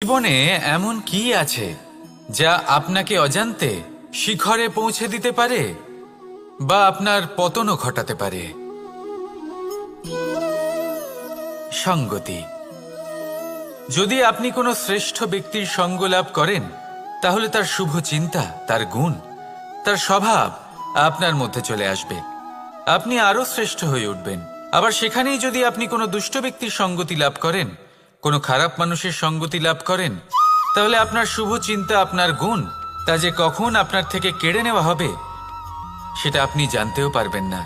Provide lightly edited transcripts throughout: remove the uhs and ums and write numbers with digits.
জীবনে এমন কি আছে যা আপনাকে অজান্তে শিখরে পৌঁছে দিতে পারে বা আপনার পতনও ঘটাতে পারে? সঙ্গতি। যদি আপনি কোনো শ্রেষ্ঠ ব্যক্তির সঙ্গ লাভ করেন, তাহলে তার শুভ চিন্তা, তার গুণ, তার স্বভাব আপনার মধ্যে চলে আসবে। আপনি আরও শ্রেষ্ঠ হয়ে উঠবেন। আবার সেখানেই যদি আপনি কোনো দুষ্ট ব্যক্তির সঙ্গতি লাভ করেন, কোনো খারাপ মানুষের সঙ্গতি লাভ করেন, তাহলে আপনার শুভ চিন্তা, আপনার গুণ, তা যে কখন আপনার থেকে কেড়ে নেওয়া হবে সেটা আপনি জানতেও পারবেন না।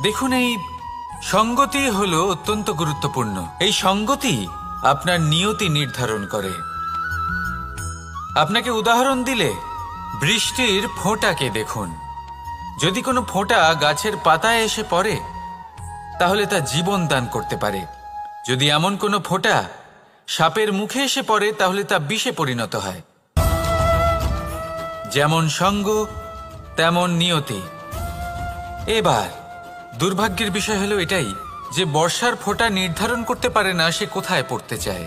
দেখুন, এই সঙ্গতি হলো অত্যন্ত গুরুত্বপূর্ণ। এই সঙ্গতি আপনার নিয়তি নির্ধারণ করে। আপনাকে উদাহরণ দিলে, বৃষ্টির ফোঁটাকে দেখুন। যদি কোনো ফোঁটা গাছের পাতায় এসে পড়ে, তাহলে তা জীবন দান করতে পারে। যদি এমন কোনো ফোঁটা সাপের মুখে এসে পড়ে, তাহলে তা বিষে পরিণত হয়। যেমন সঙ্গ, তেমন নিয়তি। এবার দুর্ভাগ্যের বিষয় হলো এটাই যে বর্ষার ফোঁটা নির্ধারণ করতে পারে না সে কোথায় পড়তে চায়।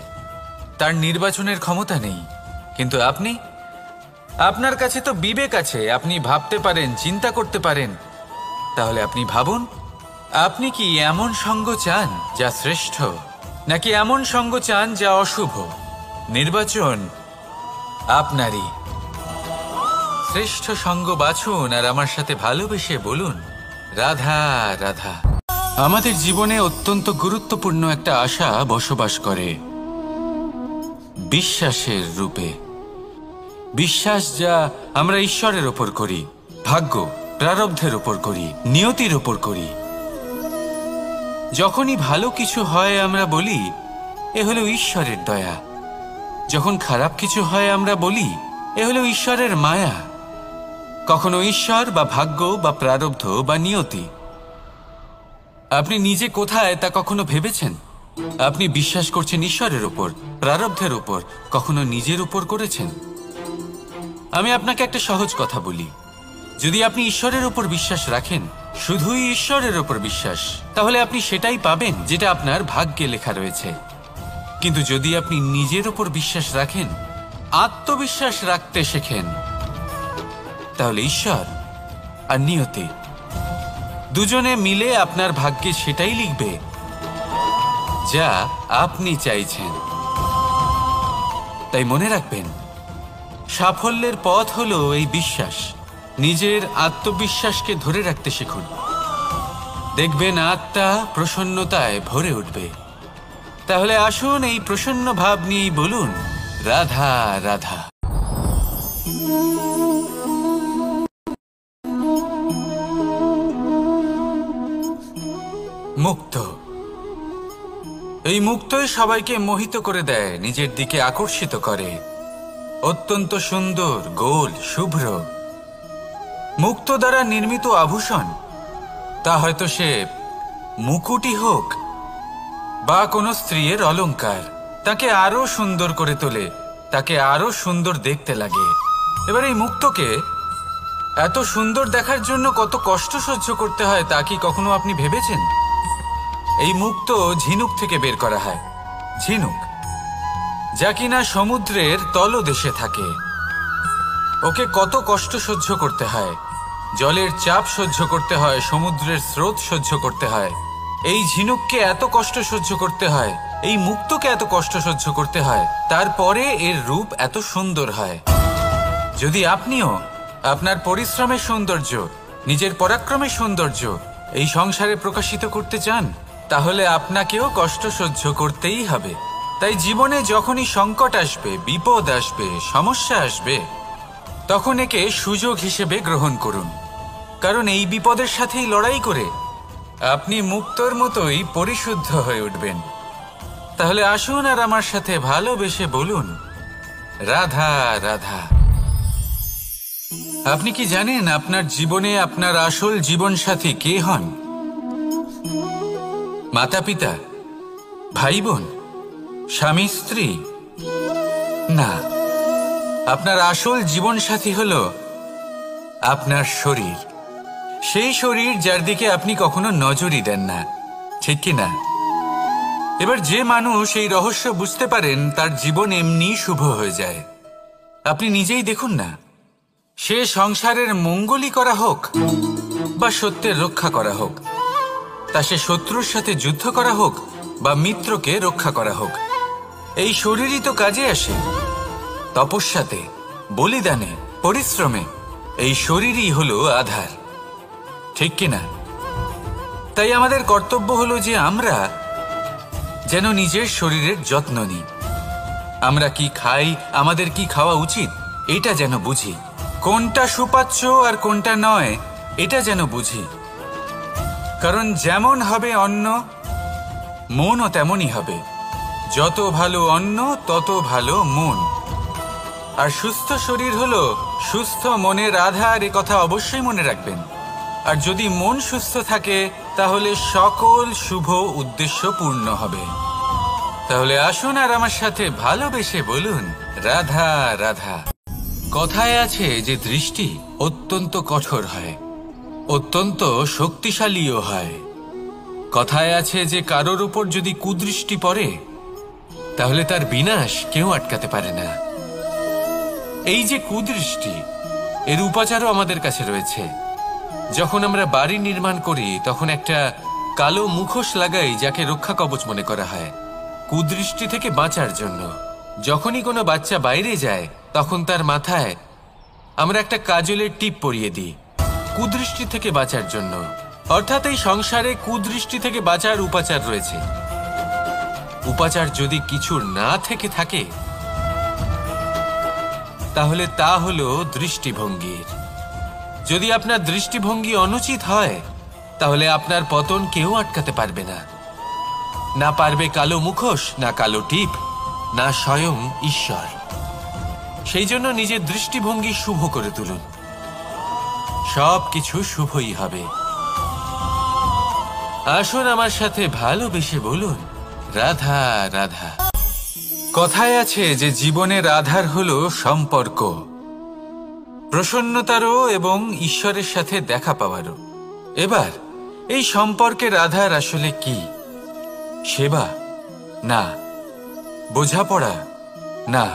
তার নির্বাচনের ক্ষমতা নেই। কিন্তু আপনার কাছে তো বিবেক আছে, আপনি ভাবতে পারেন, চিন্তা করতে পারেন। তাহলে আপনি ভাবুন, আপনি কি এমন সঙ্গ চান যা শ্রেষ্ঠ, নাকি এমন সঙ্গ চান যা অশুভ? নির্বাচন আপনারই। শ্রেষ্ঠ সঙ্গ বাছুন আর আমার সাথে ভালোবেসে বলুন, রাধা রাধা। আমাদের জীবনে অত্যন্ত গুরুত্বপূর্ণ একটা আশা বসবাস করে, বিশ্বাসের রূপে। বিশ্বাস যা আমরা ঈশ্বরের ওপর করি, ভাগ্য, প্রারব্ধের ওপর করি, নিয়তির ওপর করি। যখনই ভালো কিছু হয় আমরা বলি এ হলো ঈশ্বরের দয়া। যখন খারাপ কিছু হয় আমরা বলি এ হলো ঈশ্বরের মায়া। কখনো ঈশ্বর বা ভাগ্য বা প্রারব্ধ বা নিয়তি। আপনি নিজে কোথায় তা কখনো ভেবেছেন? আপনি বিশ্বাস করছেন ঈশ্বরের উপর, প্রারব্ধের উপর, কখনো নিজের উপর করেছেন? আমি আপনাকে একটা সহজ কথা বলি, যদি আপনি ঈশ্বরের উপর বিশ্বাস রাখেন, শুধুই ঈশ্বরের উপর বিশ্বাস, তাহলে আপনি সেটাই পাবেন যেটা আপনার ভাগ্যে লেখা রয়েছে। কিন্তু যদি আপনি নিজের উপর বিশ্বাস রাখেন, আত্মবিশ্বাস রাখতে শেখেন, তাহলে ঈশ্বর আর নিয়তি দুজনে মিলে আপনার ভাগ্যে সেটাই লিখবে যা আপনি চাইছেন। তাই মনে রাখবেন, সাফল্যের পথ হলো এই বিশ্বাস। নিজের আত্মবিশ্বাসকে ধরে রাখতে শিখুন। দেখবেন আত্মা প্রসন্নতায় ভরে উঠবে। তাহলে আসুন এই প্রসন্ন ভাব নিয়েই বলুন, রাধা রাধা। মুক্ত। এই মুক্তই সবাইকে মোহিত করে দেয়, নিজের দিকে আকর্ষিত করে। অত্যন্ত সুন্দর, গোল, শুভ্র। মুক্ত দ্বারা নির্মিত আভূষণ, তা হয়তো সে মুকুটই হোক বা কোনো স্ত্রীর অলংকার, তাকে আরো সুন্দর করে তোলে, তাকে আরো সুন্দর দেখতে লাগে। এবার এই মুক্তকে এত সুন্দর দেখার জন্য কত কষ্ট সহ্য করতে হয় তা কি কখনো আপনি ভেবেছেন? এই মুক্ত ঝিনুক থেকে বের করা হয়। ঝিনুক যা কিনা সমুদ্রের তলদেশে থাকে। ওকে কত কষ্ট সহ্য করতে হয়, জলের চাপ সহ্য করতে হয়, সমুদ্রের স্রোত সহ্য করতে হয়। এই ঝিনুককে এত কষ্ট সহ্য করতে হয়, এই মুক্তকে এত কষ্ট সহ্য করতে হয়, তারপরে এর রূপ এত সুন্দর হয়। যদি আপনিও আপনার পরিশ্রমের সৌন্দর্য, নিজের পরাক্রমের সৌন্দর্য এই সংসারে প্রকাশিত করতে চান, তাহলে আপনাকেও কষ্ট সহ্য করতেই হবে। তাই জীবনে যখনই সংকট আসবে, বিপদ আসবে, সমস্যা আসবে, তখন একে সুযোগ হিসেবে গ্রহণ করুন। কারণ এই বিপদের সাথেই লড়াই করে আপনি মুক্তর মতোই পরিশুদ্ধ হয়ে উঠবেন। তাহলে আসুন আর আমার সাথে ভালোবেসে বলুন, রাধা রাধা। আপনি কি জানেন আপনার জীবনে আপনার আসল জীবনসাথী কে হন? মাতা পিতা, ভাই বোন, স্বামী স্ত্রী? না, আপনার আসল জীবনসাথী হলো আপনার শরীর। সেই শরীর যার দিকে আপনি কখনো নজরই দেন না, ঠিক কি না? এবার যে মানুষ এই রহস্য বুঝতে পারেন তার জীবন এমনি শুভ হয়ে যায়। আপনি নিজেই দেখুন না, সে সংসারের মঙ্গলই করা হোক বা সত্যের রক্ষা করা হোক, তা সে শত্রুর সাথে যুদ্ধ করা হোক বা মিত্রকে রক্ষা করা হোক, এই শরীরই তো কাজে আসে। তপস্যাতে, বলিদানে, পরিশ্রমে এই শরীরই হলো আধার, ঠিক কিনা? তাই আমাদের কর্তব্য হলো যে আমরা যেন নিজের শরীরের যত্ন নিই। আমরা কি খাই, আমাদের কি খাওয়া উচিত, এটা যেন বুঝি। কোনটা সুপাচ্য আর কোনটা নয়, এটা যেন বুঝি। কারণ যেমন হবে অন্ন, মনও তেমনই হবে। যত ভালো অন্ন তত ভালো মন। আর সুস্থ শরীর হলো সুস্থ মনের আধার, এ কথা অবশ্যই মনে রাখবেন। আর যদি মন সুস্থ থাকে তাহলে সকল শুভ উদ্দেশ্য পূর্ণ হবে। তাহলে আসুন আর আমার সাথে ভালোবেসে বলুন, রাধা রাধা। কথায় আছে যে দৃষ্টি অত্যন্ত কঠোর হয়, অত্যন্ত শক্তিশালীও হয়। কথায় আছে যে কারোর উপর যদি কুদৃষ্টি পড়ে তাহলে তার বিনাশ কেউ আটকাতে পারে না। এই যে কুদৃষ্টি, এর উপাচারও আমাদের কাছে রয়েছে। যখন আমরা বাড়ি নির্মাণ করি তখন একটা কালো মুখোশ লাগাই, যাকে রক্ষা কবচ মনে করা হয়, কুদৃষ্টি থেকে বাঁচার জন্য। যখনই কোনো বাচ্চা বাইরে যায় তখন তার মাথায় আমরা একটা কাজলের টিপ পরিয়ে দিই, কুদৃষ্টি থেকে বাঁচার জন্য। অর্থাৎ এই সংসারে কুদৃষ্টি থেকে বাঁচার উপাচার রয়েছে। উপাচার যদি কিছু না থেকে থাকে তাহলে তা হলো দৃষ্টিভঙ্গির। যদি আপনার দৃষ্টিভঙ্গি অনুচিত হয় তাহলে আপনার পতন কেউ আটকাতে পারবে না। না পারবে কালো মুখোশ, না কালো টিপ, না স্বয়ং ঈশ্বর। সেই জন্য নিজের দৃষ্টিভঙ্গি শুভ করে তুলুন, সব কিছু শুভই হবে। আসুন আমার সাথে ভালোবেসে বলুন, রাধা রাধা। কথায় আছে যে জীবনের আধার হলো সম্পর্ক, প্রসন্নতারও এবং ঈশ্বরের সাথে দেখা পাওয়ারও। এবার এই সম্পর্কের আধার আসলে কি? সেবা? না। বোঝাপড়া? না।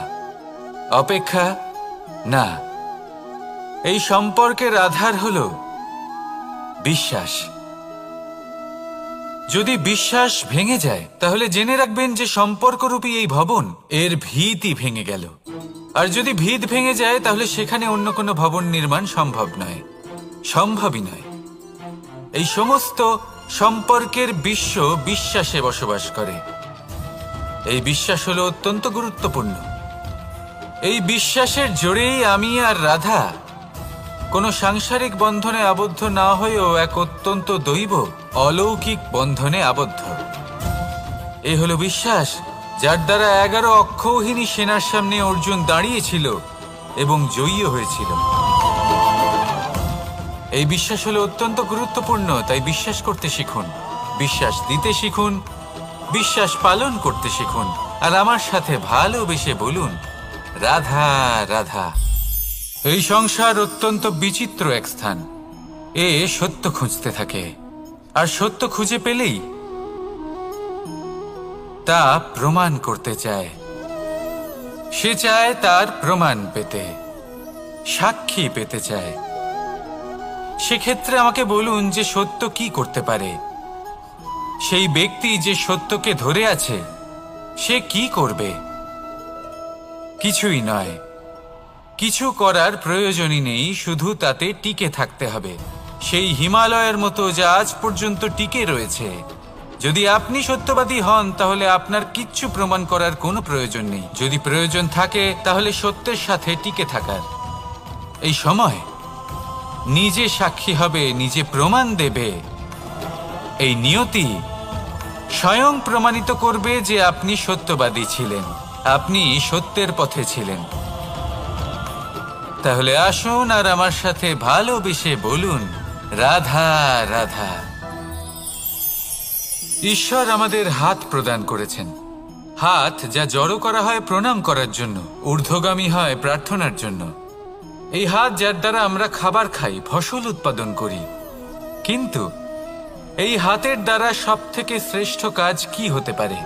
অপেক্ষা? না। এই সম্পর্কের আধার হলো বিশ্বাস। যদি বিশ্বাস ভেঙে যায় তাহলে জেনে রাখবেন যে সম্পর্করূপী এই ভবন, এর ভিতই ভেঙে গেল। আর যদি ভিত ভেঙে যায় তাহলে সেখানে অন্য কোনো ভবন নির্মাণ সম্ভব নয়, সম্ভবই নয়। এই সমস্ত সম্পর্কের বিশ্ব বিশ্বাসে বসবাস করে। এই বিশ্বাস হলো অত্যন্ত গুরুত্বপূর্ণ। এই বিশ্বাসের জোরেই আমি আর রাধা কোনো সাংসারিক বন্ধনে আবদ্ধ না হয়েও এক অত্যন্ত দৈব অলৌকিক বন্ধনে আবদ্ধ। এ হলো বিশ্বাস, যার দ্বারা 11 অক্ষৌহিনী সেনার সামনে অর্জুন দাঁড়িয়েছিল এবং জয়ী হয়েছিল। এই বিশ্বাস হলো অত্যন্ত গুরুত্বপূর্ণ। তাই বিশ্বাস করতে শিখুন, বিশ্বাস দিতে শিখুন, বিশ্বাস পালন করতে শিখুন। আর আমার সাথে ভালোবেসে বলুন, রাধা রাধা। এই সংসার অত্যন্ত বিচিত্র এক স্থান। এ সত্য খুঁজতে থাকে, আর সত্য খুঁজে পেলেই তা প্রমাণ করতে চায়। সে চায় তার প্রমাণ পেতে, সাক্ষী পেতে চায়। সেক্ষেত্রে আমাকে বলুন যে সত্য কি করতে পারে? সেই ব্যক্তি যে সত্যকে ধরে আছে সে কি করবে? কিছুই নয়। কিছু করার প্রয়োজনই নেই, শুধু তাতে টিকে থাকতে হবে, সেই হিমালয়ের মতো যা আজ পর্যন্ত টিকে রয়েছে। যদি আপনি সত্যবাদী হন তাহলে আপনার কিচ্ছু প্রমাণ করার কোনো প্রয়োজন নেই। যদি প্রয়োজন থাকে তাহলে সত্যের সাথে টিকে থাকার। এই সময় নিজে সাক্ষী হবে, নিজে প্রমাণ দেবে। এই নিয়তি স্বয়ং প্রমাণিত করবে যে আপনি সত্যবাদী ছিলেন, আপনি সত্যের পথে ছিলেন। তাহলে আসুন আর আমার সাথে ভালোবেসে বলুন, রাধা রাধা। ঈশ্বর আমাদের হাত প্রদান করেছেন। হাত যা জড়ো করা হয় প্রণাম করার জন্য, ঊর্ধ্বগামী হয় প্রার্থনার জন্য। এই হাত যার দ্বারা আমরা খাবার খাই, ফসল উৎপাদন করি। কিন্তু এই হাতের দ্বারা সবথেকে শ্রেষ্ঠ কাজ কি হতে পারে?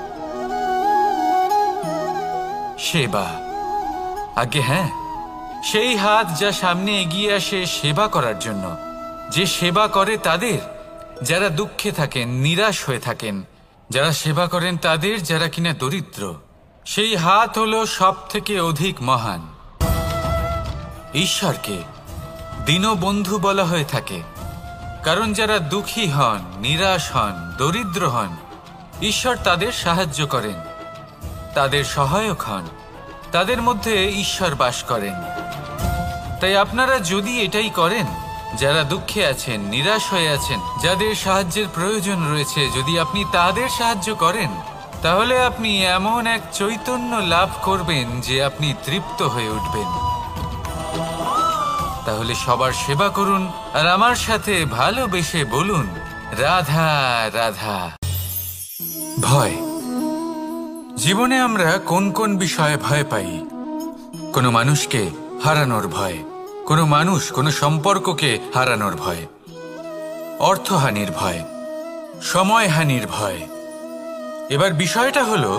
সেবা। আগে হ্যাঁ, সেই হাত যা সামনে এগিয়ে আসে সেবা করার জন্য, যে সেবা করে তাদের যারা দুঃখে থাকেন, নিরাশ হয়ে থাকেন, যারা সেবা করেন তাদের যারা কিনা দরিদ্র, সেই হাত হলো সব থেকে অধিক মহান। ঈশ্বরকে দীনবন্ধু বলা হয়ে থাকে, কারণ যারা দুঃখী হন, নিরাশ হন, দরিদ্র হন, ঈশ্বর তাদের সাহায্য করেন, তাদের সহায়ক হন, তাদের মধ্যে ঈশ্বর বাস করেন। তাই আপনারা যদি এটাই করেন, যারা দুঃখে আছেন, নিরাশ হয়ে আছেন, যাদের সাহায্যের প্রয়োজন রয়েছে, যদি আপনি তাদের সাহায্য করেন, তাহলে আপনি এমন এক চৈতন্য লাভ করবেন যে আপনি তৃপ্ত হয়ে উঠবেন। তাহলে সবার সেবা করুন আর আমার সাথে ভালোবেসে বলুন, রাধা রাধা। ভয়। জীবনে আমরা কোন কোন বিষয়ে ভয় পাই? কোনো মানুষকে হারানোর ভয়, কোনো মানুষ, কোনো সম্পর্ককে হারানোর ভয়, অর্থহানির ভয়, সময়হানির ভয়। এবার বিষয়টা হলো,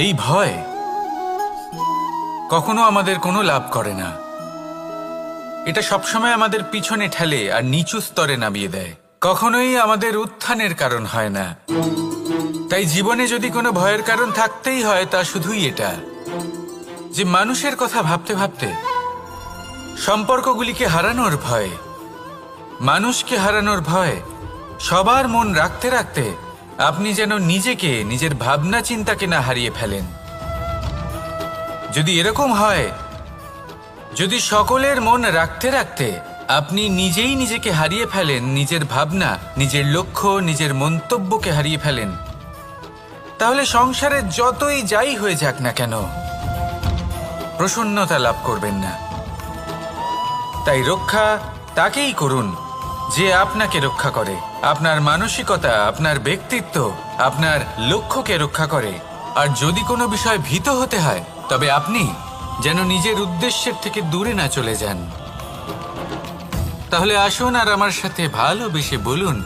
এই ভয় কখনো আমাদের কোনো লাভ করে না। এটা সবসময় আমাদের পিছনে ঠেলে আর নিচু স্তরে নামিয়ে দেয়, কখনোই আমাদের উত্থানের কারণ হয় না। তাই জীবনে যদি কোনো ভয়ের কারণ থাকতেই হয়, তা শুধুই এটা যে মানুষের কথা ভাবতে ভাবতে, সম্পর্কগুলিকে হারানোর ভয়, মানুষকে হারানোর ভয়, সবার মন রাখতে রাখতে আপনি যেন নিজেকে, নিজের ভাবনা চিন্তাকে না হারিয়ে ফেলেন। যদি এরকম হয়, যদি সকলের মন রাখতে রাখতে আপনি নিজেই নিজেকে হারিয়ে ফেলেন, নিজের ভাবনা, নিজের লক্ষ্য, নিজের মন্তব্যকে হারিয়ে ফেলেন, তাহলে সংসারে যতই যাই হয়ে যাক না কেন, প্রসন্নতা লাভ করবেন না। তাই রক্ষা তাকেই করুন যে আপনাকে রক্ষা করে, আপনার মানসিকতা, আপনার ব্যক্তিত্ব, আপনার লক্ষ্যকে রক্ষা করে। আর যদি কোনো বিষয় ভীত হতে হয়, তবে আপনি যেন নিজের উদ্দেশ্যের থেকে দূরে না চলে যান। তাহলে আসুন আর আমার সাথে ভালোবেসে বলুন,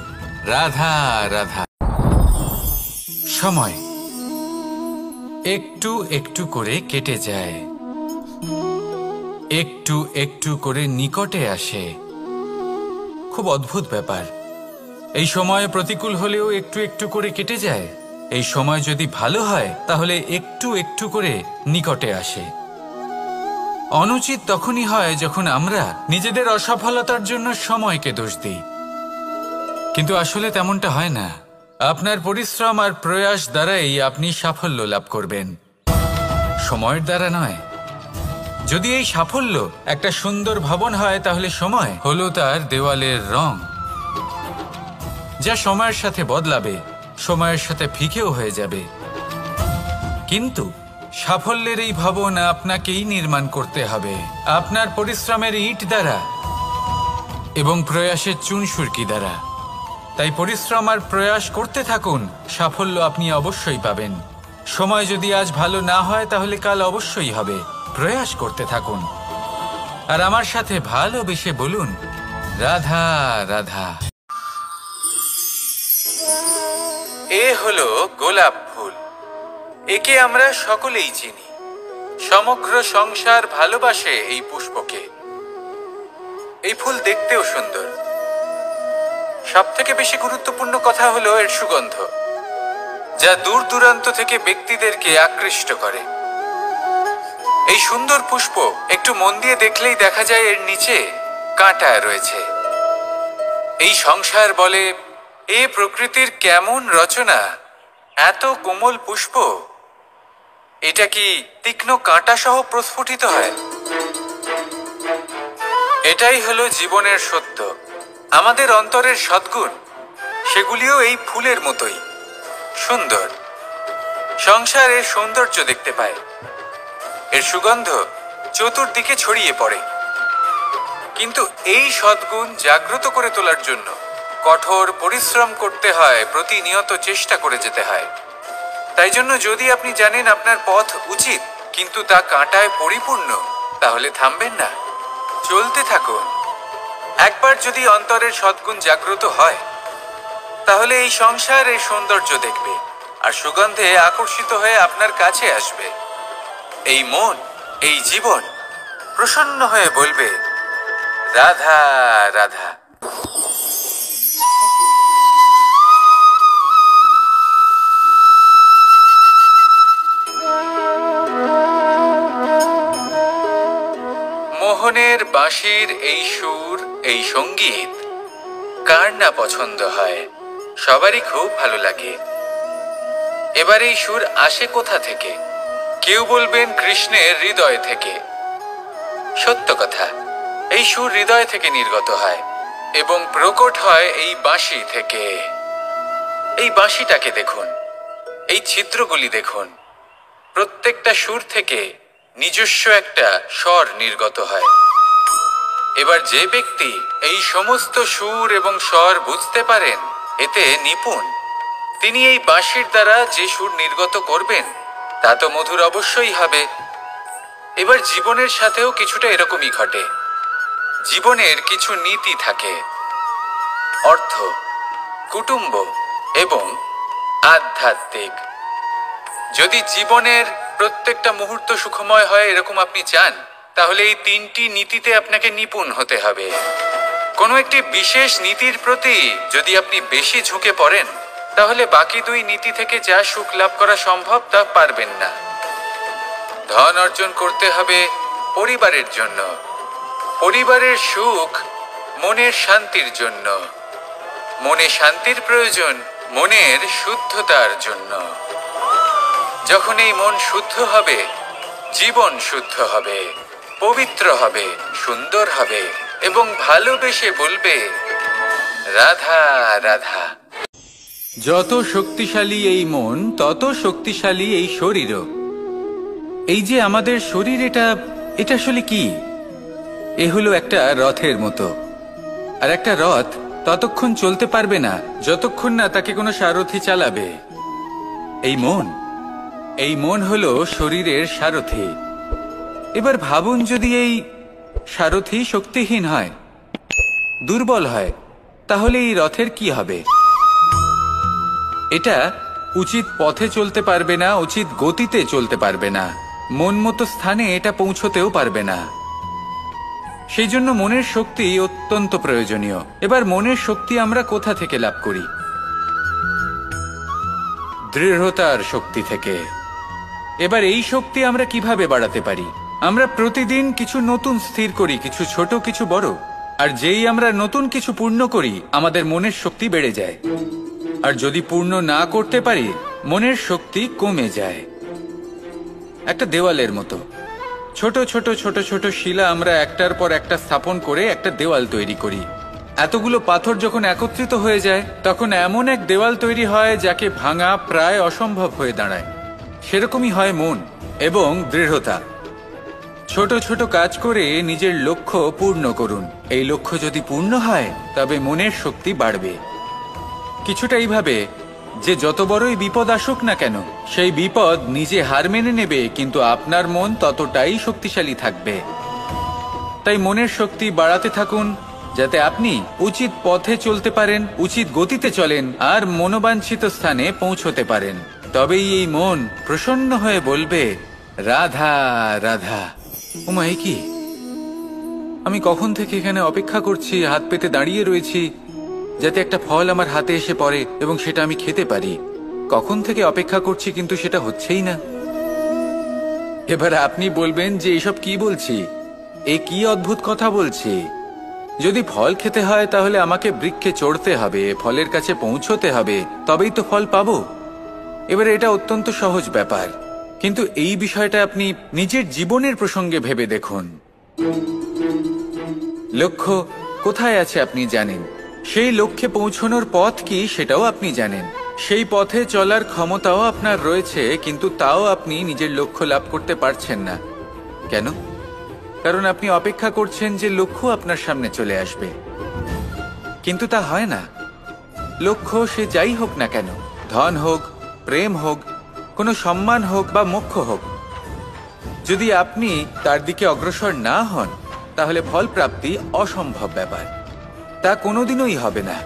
রাধা রাধা। সময় একটু একটু করে কেটে যায়, একটু একটু করে নিকটে আসে। খুব অদ্ভুত ব্যাপার। এই সময় প্রতিকূল হলেও একটু একটু করে কেটে যায়। এই সময় যদি ভালো হয়, তাহলে একটু একটু করে নিকটে আসে। অনুচিত তখনই হয় যখন আমরা নিজেদের অসফলতার জন্য সময়কে দোষ দিই, কিন্তু আসলে তেমনটা হয় না। আপনার পরিশ্রম আর প্রয়াস দ্বারাই আপনি সাফল্য লাভ করবেন, সময়ের দ্বারা নয়। যদি এই সাফল্য একটা সুন্দর ভবন হয়, তাহলে সময় হলো তার দেওয়ালের রং, যা সময়ের সাথে বদলাবে, সময়ের সাথে ফিকেও হয়ে যাবে। কিন্তু সাফল্যের এই ভবন আপনাকেই নির্মাণ করতে হবে, আপনার পরিশ্রমের ইট দ্বারা এবং প্রয়াসের চুনসুরকি দ্বারা। তাই পরিশ্রম আর প্রয়াস করতে থাকুন, সাফল্য আপনি অবশ্যই পাবেন। সময় যদি আজ ভালো না হয়, তাহলে কাল অবশ্যই হবে। প্রয়াস করতে থাকুন আর আমার সাথে ভালোবেসে বলুন, রাধা রাধা। এ হলো গোলাপ ফুল। একে আমরা সকলেই চিনি। সমগ্র সংসার ভালোবাসে এই পুষ্পকে। এই ফুল দেখতেও সুন্দর। সবথেকে বেশি গুরুত্বপূর্ণ কথা হলো এর সুগন্ধ, যা দূর দূরান্ত থেকে ব্যক্তিদেরকে আকৃষ্ট করে। এই সুন্দর পুষ্প একটু মন দিয়ে দেখলেই দেখা যায় এর নিচে কাঁটা রয়েছে। এই সংসার বলে, এ প্রকৃতির কেমন রচনা, এত কোমল পুষ্প, এটা কি তীক্ষ্ণ কাঁটা সহ প্রস্ফুটিত হয়? এটাই হলো জীবনের সত্য। আমাদের অন্তরের সদ্গুণ, সেগুলিও এই ফুলের মতোই সুন্দর। সংসার এর সৌন্দর্য দেখতে পায়, এর সুগন্ধ চতুর্দিকে ছড়িয়ে পড়ে। কিন্তু এই সদ্গুণ জাগ্রত করে তোলার জন্য কঠোর পরিশ্রম করতে হয়, প্রতিনিয়ত চেষ্টা করে যেতে হয়। তাই জন্য যদি আপনি জানেন আপনার পথ উচিত, কিন্তু তা কাঁটায় পরিপূর্ণ, তাহলে থামবেন না, চলতে থাকুন। একবার যদি অন্তরের সদ্গুণ জাগ্রত হয়, তাহলে এই সংসারের সৌন্দর্য দেখবে আর সুগন্ধে আকর্ষিত হয়ে আপনার কাছে আসবে। এই মন, এই জীবন প্রসন্ন হয়ে বলবে, রাধা রাধা। মোহনের বাঁশির এই সুর, এই সঙ্গীত কার না পছন্দ হয়? সবারই খুব ভালো লাগে। এবার এই সুর আসে কোথা থেকে? কেউ বলবেন কৃষ্ণের হৃদয় থেকে। সত্য কথা, এই সুর হৃদয় থেকে নির্গত হয় এবং প্রকট হয় এই বাঁশি থেকে। এই বাঁশিটাকে দেখুন, এই ছিদ্রগুলি দেখুন, প্রত্যেকটা সুর থেকে নিজস্ব একটা স্বর নির্গত হয়। এবার যে ব্যক্তি এই সমস্ত সুর এবং স্বর বুঝতে পারেন, এতে নিপুণ, তিনি এই বাঁশির দ্বারা যে সুর নির্গত করবেন তা তো মধুর অবশ্যই হবে। এবার জীবনের সাথেও কিছুটা এরকমই ঘটে। জীবনের কিছু নীতি থাকে, অর্থ, কুটুম্ব এবং আধ্যাত্মিক। যদি জীবনের প্রত্যেকটা মুহূর্ত সুখময় হয় এরকম আপনি চান, তাহলে এই তিনটি নীতিতে আপনাকে নিপুণ হতে হবে। কোনো একটি বিশেষ নীতির প্রতি যদি আপনি বেশি ঝুঁকে পড়েন, তাহলে বাকি দুই নীতি থেকে যা সুখ লাভ করা সম্ভব তা পারবেন না। ধন অর্জন করতে হবে পরিবারের জন্য, পরিবারের সুখ মনের শান্তির জন্য, মনে শান্তির প্রয়োজন মনের শুদ্ধতার জন্য। যখন এই মন শুদ্ধ হবে, জীবন শুদ্ধ হবে, পবিত্র হবে, সুন্দর হবে এবং ভালোবেসে বলবে, রাধা রাধা। যত শক্তিশালী এই মন, তত শক্তিশালী এই শরীরও। এই যে আমাদের শরীর, এটা আসলে কি? এ হলো একটা রথের মতো। আর একটা রথ ততক্ষণ চলতে পারবে না যতক্ষণ না তাকে কোনো সারথি চালাবে। এই মন হলো শরীরের সারথি। এবার ভাবুন, যদি এই সারথি শক্তিহীন হয়, দুর্বল হয়, তাহলে এই রথের কি হবে? এটা উচিত পথে চলতে পারবে না, উচিত গতিতে চলতে পারবে না, মন মতো স্থানে এটা পৌঁছতেও পারবে না। সেই জন্য মনের শক্তি অত্যন্ত প্রয়োজনীয়। এবার মনের শক্তি আমরা কোথা থেকে লাভ করি? দৃঢ়তার শক্তি থেকে। এবার এই শক্তি আমরা কিভাবে বাড়াতে পারি? আমরা প্রতিদিন কিছু নতুন স্থির করি, কিছু ছোট কিছু বড়। আর যেই আমরা নতুন কিছু পূর্ণ করি, আমাদের মনের শক্তি বেড়ে যায়। আর যদি পূর্ণ না করতে পারি, মনের শক্তি কমে যায়। একটা দেওয়ালের মতো ছোট ছোট ছোট ছোট শিলা আমরা একটার পর একটা স্থাপন করে একটা দেওয়াল তৈরি করি। এতগুলো পাথর যখন একত্রিত হয়ে যায়, তখন এমন এক দেওয়াল তৈরি হয় যাকে ভাঙা প্রায় অসম্ভব হয়ে দাঁড়ায়। সেরকমই হয় মন এবং দৃঢ়তা। ছোট ছোট কাজ করে নিজের লক্ষ্য পূর্ণ করুন। এই লক্ষ্য যদি পূর্ণ হয়, তবে মনের শক্তি বাড়বে। কিছুটা এইভাবে যে যত বড়ই বিপদ আসুক না কেন, সেই বিপদ নিজে হার মেনে নেবে, কিন্তু আপনার মন ততটাই শক্তিশালী থাকবে। তাই মনের শক্তি বাড়াতে থাকুন, যাতে আপনি উচিত পথে চলতে পারেন, উচিত গতিতে চলেন আর মনোবাঞ্ছিত স্থানে পৌঁছতে পারেন। তবেই এই মন প্রসন্ন হয়ে বলবে, রাধা রাধা। ওমা, এ কি? আমি কখন থেকে এখানে অপেক্ষা করছি, হাত পেতে দাঁড়িয়ে রয়েছি যাতে একটা ফল আমার হাতে এসে পড়ে এবং সেটা আমি খেতে পারি। কখন থেকে অপেক্ষা করছি, কিন্তু সেটা হচ্ছেই না। এবার আপনি বলবেন যে এসব কি বলছি, এ কি অদ্ভুত কথা বলছি। যদি ফল খেতে হয় তাহলে আমাকে বৃক্ষে চড়তে হবে, ফলের কাছে পৌঁছতে হবে, তবেই তো ফল পাবো। এবারে এটা অত্যন্ত সহজ ব্যাপার, কিন্তু এই বিষয়টা আপনি নিজের জীবনের প্রসঙ্গে ভেবে দেখুন। লক্ষ্য কোথায় আছে আপনি জানেন, সেই লক্ষ্যে পৌঁছানোর পথ কি সেটাও আপনি জানেন, সেই পথে চলার ক্ষমতাও আপনার রয়েছে, কিন্তু তাও আপনি নিজের লক্ষ্য লাভ করতে পারছেন না। কেন? কারণ আপনি অপেক্ষা করছেন যে লক্ষ্য আপনার সামনে চলে আসবে, কিন্তু তা হয় না। লক্ষ্য সে যাই হোক না কেন, ধন হোক, প্রেম হোক, কোনো সম্মান হোক বা মোক্ষ হোক, যদি আপনি তার দিকে অগ্রসর না হন, তাহলে ফল প্রাপ্তি অসম্ভব ব্যাপার। তা কোনোদিনই হবে না।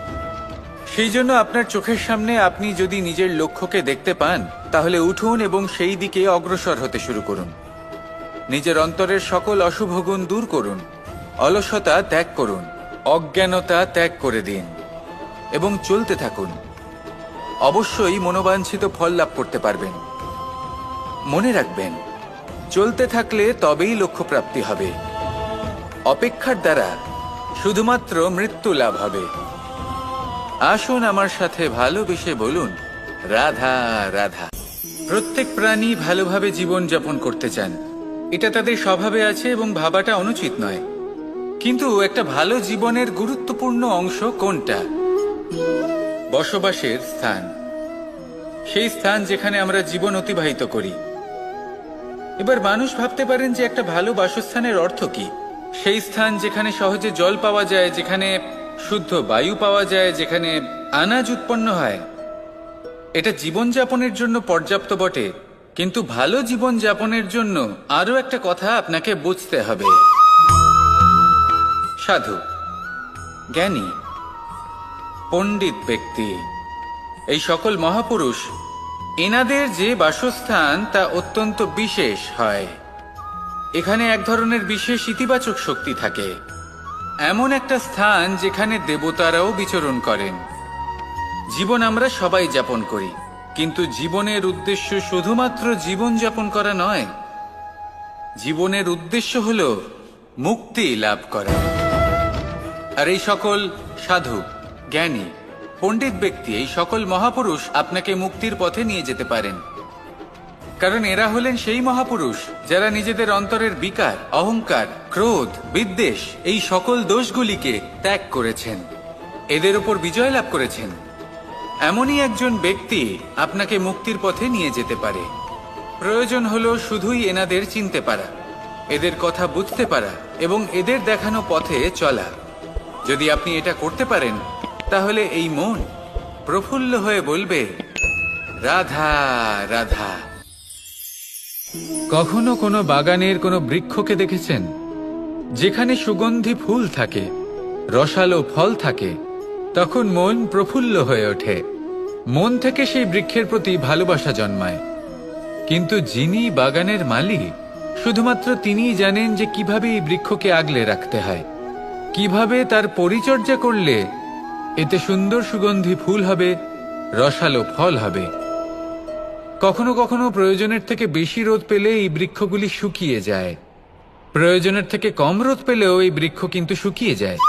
সেই জন্য আপনার চোখের সামনে আপনি যদি নিজের লক্ষ্যকে দেখতে পান, তাহলে উঠুন এবং সেই দিকে অগ্রসর হতে শুরু করুন। নিজের অন্তরের সকল অশুভ গুণ দূর করুন, অলসতা ত্যাগ করুন, অজ্ঞানতা ত্যাগ করে দিন এবং চলতে থাকুন। অবশ্যই মনোবাঞ্ছিত ফল লাভ করতে পারবেন। মনে রাখবেন, চলতে থাকলে তবেই লক্ষ্যপ্রাপ্তি হবে। অপেক্ষার দ্বারা শুধুমাত্র মৃত্যু লাভ হবে। আসুন আমার সাথে ভালোবেসে বলুন, রাধা রাধা। প্রত্যেক প্রাণী ভালোভাবে জীবন যাপন করতে চান, এটা তাদের স্বভাবে আছে এবং ভাবাটা অনুচিত নয়। কিন্তু একটা ভালো জীবনের গুরুত্বপূর্ণ অংশ কোনটা? বসবাসের স্থান, সেই স্থান যেখানে আমরা জীবন অতিবাহিত করি। এবার মানুষ ভাবতে পারেন যে একটা ভালো বাসস্থানের অর্থ কি? সেই স্থান যেখানে সহজে জল পাওয়া যায়, যেখানে শুদ্ধ বায়ু পাওয়া যায়, যেখানে আনাজ উৎপন্ন হয়। এটা জীবনযাপনের জন্য পর্যাপ্ত বটে, কিন্তু ভালো জীবন যাপনের জন্য আরো একটা কথা আপনাকে বুঝতে হবে। সাধু, জ্ঞানী, পণ্ডিত ব্যক্তি, এই সকল মহাপুরুষ, এনাদের যে বাসস্থান তা অত্যন্ত বিশেষ হয়। এখানে এক ধরনের বিশেষ ইতিবাচক শক্তি থাকে, এমন একটা স্থান যেখানে দেবতারাও বিচরণ করেন। জীবন আমরা সবাই যাপন করি, কিন্তু জীবনের উদ্দেশ্য শুধুমাত্র জীবন যাপন করা নয়। জীবনের উদ্দেশ্য হল মুক্তি লাভ করা। আর এই সকল সাধু, জ্ঞানী, পণ্ডিত ব্যক্তি, এই সকল মহাপুরুষ আপনাকে মুক্তির পথে নিয়ে যেতে পারেন। কারণ এরা হলেন সেই মহাপুরুষ যারা নিজেদের অন্তরের বিকার, অহংকার, ক্রোধ, বিদ্বেষ, এই সকল দোষগুলিকে ত্যাগ করেছেন, এদের উপর বিজয় লাভ করেছেন। এমনই একজন ব্যক্তি আপনাকে মুক্তির পথে নিয়ে যেতে পারে। প্রয়োজন হলো শুধুই এনাদের চিনতে পারা, এদের কথা বুঝতে পারা এবং এদের দেখানো পথে চলা। যদি আপনি এটা করতে পারেন, তাহলে এই মন প্রফুল্ল হয়ে বলবে, রাধা রাধা। কখনো কোনো বাগানের কোনো বৃক্ষকে দেখেছেন যেখানে সুগন্ধি ফুল থাকে, রসালো ফল থাকে? তখন মন প্রফুল্ল হয়ে ওঠে, মন থেকে সেই বৃক্ষের প্রতি ভালোবাসা জন্মায়। কিন্তু যিনি বাগানের মালিক, শুধুমাত্র তিনিই জানেন যে কিভাবে এই বৃক্ষকে আগলে রাখতে হয়, কিভাবে তার পরিচর্যা করলে এতে সুন্দর সুগন্ধি ফুল হবে, রসালো ফল হবে। কখনো কখনো প্রয়োজনের থেকে বেশি রোদ পেলে এই বৃক্ষগুলি শুকিয়ে যায়, প্রয়োজনের থেকে কম রোদ পেলেও এই বৃক্ষ কিন্তু শুকিয়ে যায়।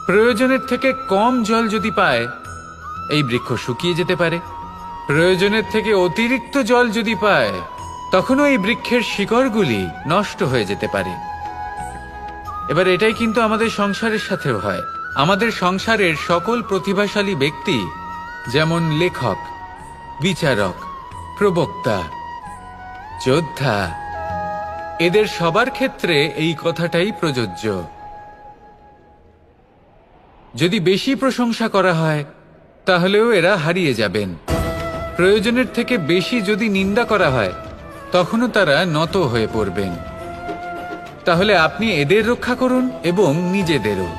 প্রয়োজনের থেকে কম জল যদি পায়, এই বৃক্ষ শুকিয়ে যেতে পারে। প্রয়োজনের থেকে অতিরিক্ত জল যদি পায়, তখনও এই বৃক্ষের শিকড়গুলি নষ্ট হয়ে যেতে পারে। এবার এটাই কিন্তু আমাদের সংসারের সাথেও হয়। আমাদের সংসারের সকল প্রতিভাশালী ব্যক্তি, যেমন লেখক, বিচারক, প্রবক্তা, যোদ্ধা, এদের সবার ক্ষেত্রে এই কথাটাই প্রযোজ্য। যদি বেশি প্রশংসা করা হয়, তাহলেও এরা হারিয়ে যাবেন। প্রয়োজনের থেকে বেশি যদি নিন্দা করা হয়, তখনও তারা নত হয়ে পড়বেন। তাহলে আপনি এদের রক্ষা করুন এবং নিজেদেরও।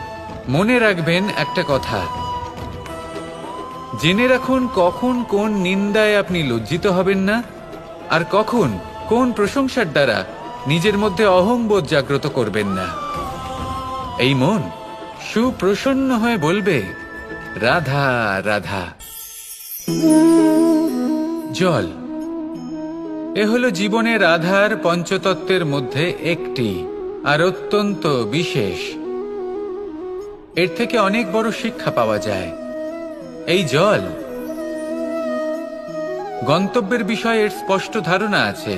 মনে রাখবেন একটা কথা, জেনে রাখুন কখন কোন নিন্দায় আপনি লজ্জিত হবেন না, আর কখন কোন প্রশংসার দ্বারা নিজের মধ্যে অহংবোধ জাগ্রত করবেন না। এই মন সুপ্রসন্ন হয়ে বলবে, রাধা রাধা। জল, এ হলো জীবনের আধার পঞ্চতত্ত্বের মধ্যে একটি, আর অত্যন্ত বিশেষ। এর থেকে অনেক বড় শিক্ষা পাওয়া যায়। এই জল, গন্তব্যের বিষয়ে এর স্পষ্ট ধারণা আছে।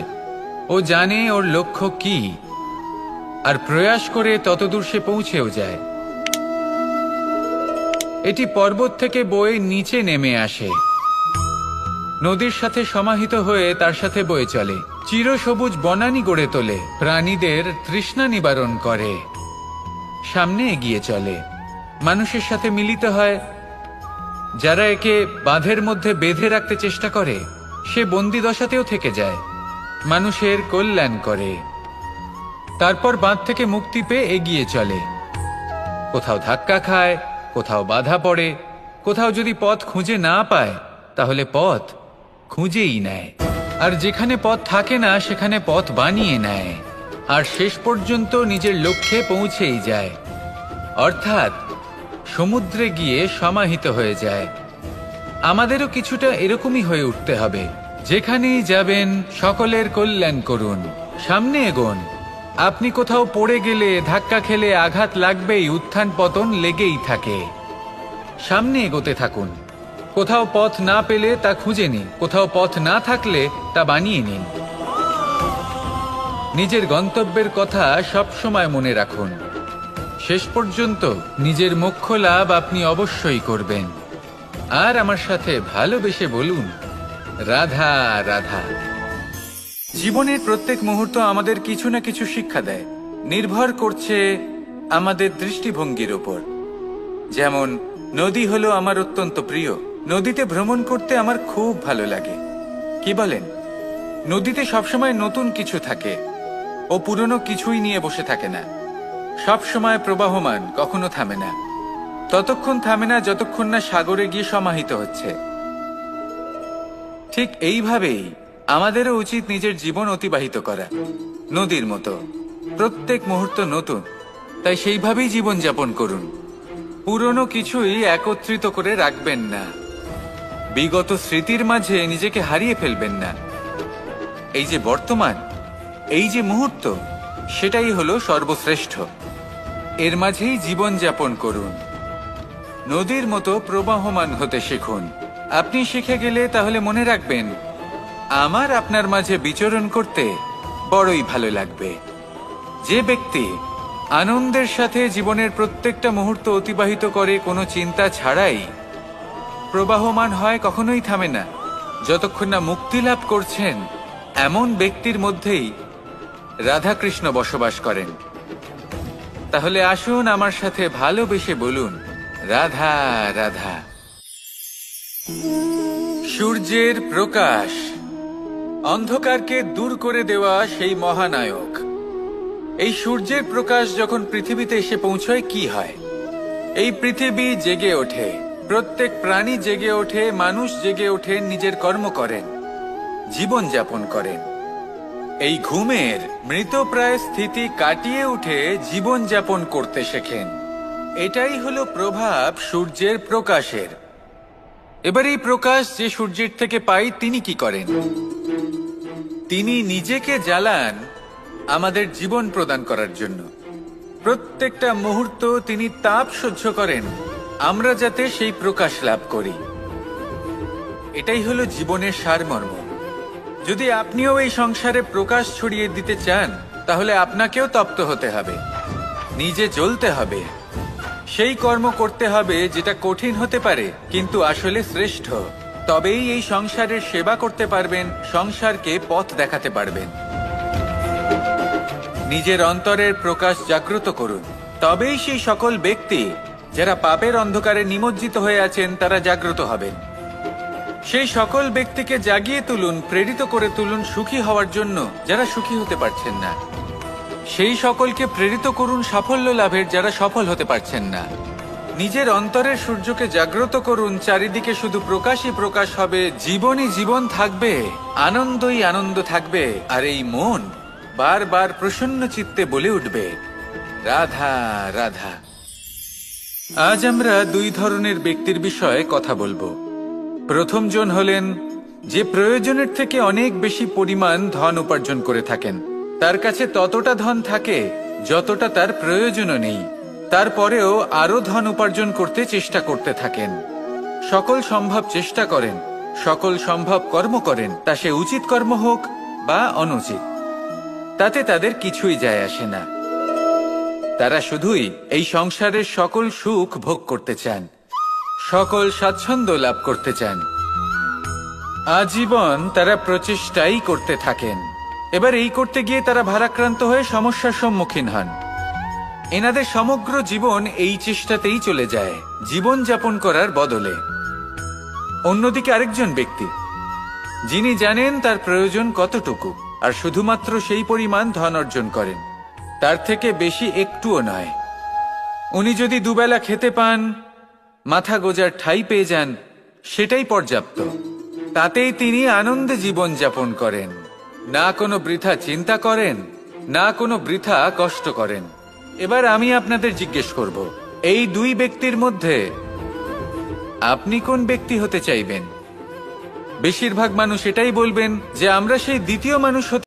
ও জানে ওর লক্ষ্য কি, আর প্রয়াস করে ততদূর সে পৌঁছেও যায়। এটি পর্বত থেকে বয়ে নিচে নেমে আসে, নদীর সাথে সমাহিত হয়ে তার সাথে বয়ে চলে, চিরসবুজ বনানী গড়ে তোলে, প্রাণীদের তৃষ্ণা নিবারণ করে, সামনে এগিয়ে চলে, মানুষের সাথে মিলিত হয়। যারা একে বাঁধের মধ্যে বেঁধে রাখতে চেষ্টা করে, সে বন্দি দশাতেও থেকে যায়, মানুষের কল্যাণ করে। তারপর বাঁধ থেকে মুক্তি পেয়ে এগিয়ে চলে, কোথাও ধাক্কা খায়, কোথাও বাধা পড়ে, কোথাও যদি পথ খুঁজে না পায় তাহলে পথ খুঁজেই নেয়, আর যেখানে পথ থাকে না সেখানে পথ বানিয়ে নেয়, আর শেষ পর্যন্ত নিজের লক্ষ্যে পৌঁছেই যায়, অর্থাৎ সমুদ্রে গিয়ে সমাহিত হয়ে যায়। আমাদেরও কিছুটা এরকমই হয়ে উঠতে হবে। যেখানেই যাবেন সকলের কল্যাণ করুন, সামনে এগোন। আপনি কোথাও পড়ে গেলে, ধাক্কা খেলে আঘাত লাগবেই, উত্থান পতন লেগেই থাকে। সামনে এগোতে থাকুন। কোথাও পথ না পেলে তা খুঁজে নিন, কোথাও পথ না থাকলে তা বানিয়ে নিন। নিজের গন্তব্যের কথা সব সময় মনে রাখুন। শেষ পর্যন্ত নিজের মোক্ষ লাভ আপনি অবশ্যই করবেন। আর আমার সাথে ভালোবেসে বলুন, রাধা রাধা। জীবনের প্রত্যেক মুহূর্ত আমাদের কিছু না কিছু শিক্ষা দেয়, নির্ভর করছে আমাদের দৃষ্টিভঙ্গির উপর। যেমন নদী হলো আমার অত্যন্ত প্রিয়, নদীতে ভ্রমণ করতে আমার খুব ভালো লাগে। কি বলেন? নদীতে সবসময় নতুন কিছু থাকে, ও পুরনো কিছুই নিয়ে বসে থাকে না। সব সময় প্রবাহমান, কখনো থামে না। ততক্ষণ থামে না যতক্ষণ না সাগরে গিয়ে সমাহিত হচ্ছে। ঠিক এইভাবেই আমাদেরও উচিত নিজের জীবন অতিবাহিত করা, নদীর মতো। প্রত্যেক মুহূর্ত নতুন, তাই সেইভাবেই জীবন যাপন করুন। পুরনো কিছুই একত্রিত করে রাখবেন না, বিগত স্মৃতির মাঝে নিজেকে হারিয়ে ফেলবেন না। এই যে বর্তমান, এই যে মুহূর্ত, সেটাই হলো সর্বশ্রেষ্ঠ। এর মাঝেই জীবন যাপন করুন। নদীর মতো প্রবাহমান হতে শিখুন। আপনি শিখে গেলে তাহলে মনে রাখবেন, আমার আপনার মাঝে বিচরণ করতে বড়ই ভালো লাগবে। যে ব্যক্তি আনন্দের সাথে জীবনের প্রত্যেকটা মুহূর্ত অতিবাহিত করে কোনো চিন্তা ছাড়াই, প্রবাহমান হয়, কখনোই থামে না, যতক্ষণ না মুক্তি লাভ করছেন, এমন ব্যক্তির মধ্যেই রাধাকৃষ্ণ বসবাস করেন। তাহলে আসুন আমার সাথে ভালোবেসে বলুন, রাধা রাধা। সূর্যের প্রকাশ অন্ধকারকে দূর করে দেওয়া সেই মহানায়ক। এই সূর্যের প্রকাশ যখন পৃথিবীতে এসে পৌঁছয়, কি হয়? এই পৃথিবী জেগে ওঠে, প্রত্যেক প্রাণী জেগে ওঠে, মানুষ জেগে ওঠে, নিজের কর্ম করেন, জীবন যাপন করেন। এই ঘুমের মৃতপ্রায় স্থিতি কাটিয়ে উঠে জীবন যাপন করতে শেখেন। এটাই হলো প্রভাব সূর্যের প্রকাশের। এবার এই প্রকাশ যে সূর্যের থেকে পাই, তিনি কি করেন? তিনি নিজেকে জ্বালান আমাদের জীবন প্রদান করার জন্য। প্রত্যেকটা মুহূর্ত তিনি তাপ সহ্য করেন, আমরা যাতে সেই প্রকাশ লাভ করি। এটাই হলো জীবনের সারমর্ম। যদি আপনিও এই সংসারে প্রকাশ ছড়িয়ে দিতে চান, তাহলে আপনাকেও তপ্ত হতে হবে, নিজে জ্বলতে হবে, সেই কর্ম করতে হবে যেটা কঠিন হতে পারে কিন্তু আসলে শ্রেষ্ঠ। তবেই এই সংসারের সেবা করতে পারবেন, সংসারকে পথ দেখাতে পারবেন। নিজের অন্তরের প্রকাশ জাগ্রত করুন, তবেই সেই সকল ব্যক্তি যারা পাপের অন্ধকারে নিমজ্জিত হয়ে আছেন, তারা জাগ্রত হবেন। সেই সকল ব্যক্তিকে জাগিয়ে তুলুন, প্রেরিত করে তুলুন সুখী হওয়ার জন্য যারা সুখী হতে পারছেন না। সেই সকলকে প্রেরিত করুন সাফল্য লাভের যারা সফল হতে পারছেন না। নিজের অন্তরের সূর্যকে জাগ্রত করুন, চারিদিকে শুধু প্রকাশই প্রকাশ হবে, জীবনই জীবন থাকবে, আনন্দই আনন্দ থাকবে, আর এই মন বারবার প্রসন্ন চিত্তে বলে উঠবে, রাধা রাধা। আজ আমরা দুই ধরনের ব্যক্তির বিষয়ে কথা বলবো। প্রথম জন হলেন যে প্রয়োজনের থেকে অনেক বেশি পরিমাণ ধন উপার্জন করে থাকেন। তার কাছে ততটা ধন থাকে যতটা তার প্রয়োজনও নেই, তারপরেও আরো ধন উপার্জন করতে চেষ্টা করতে থাকেন। সকল সম্ভব চেষ্টা করেন, সকল সম্ভব কর্ম করেন, তা সে উচিত কর্ম হোক বা অনুচিত, তাতে তাদের কিছুই যায় আসে না। তারা শুধুই এই সংসারের সকল সুখ ভোগ করতে চান, সকল স্বাচ্ছন্দ্য লাভ করতে চান। আজীবন তারা প্রচেষ্টাই করতে থাকেন। এবার এই করতে গিয়ে তারা ভারাক্রান্ত হয়ে সমস্যার সম্মুখীন হন। এনাদের সমগ্র জীবন এই চেষ্টাতেই চলে যায়, জীবন যাপন করার বদলে। অন্যদিকে আরেকজন ব্যক্তি যিনি জানেন তার প্রয়োজন কতটুকু, আর শুধুমাত্র সেই পরিমাণ ধন অর্জন করেন, তার থেকে বেশি একটুও নয়। উনি যদি দুবেলা খেতে পান মাথা গোজার ঠাঁই পেয়ে যান, সেটাই পর্যাপ্ত। তাতেই তিনি আনন্দে জীবন যাপন করেন, না কোনো বৃথা চিন্তা করেন, না কোনো বৃথা কষ্ট করেন। এবার আমি আপনাদের জিজ্ঞেস করব, এই দুই ব্যক্তির মধ্যে আপনি কোন ব্যক্তি হতে চাইবেন? বেশিরভাগ মানুষ এটাই বলবেন যে আমরা সেই দ্বিতীয় মানুষ হতে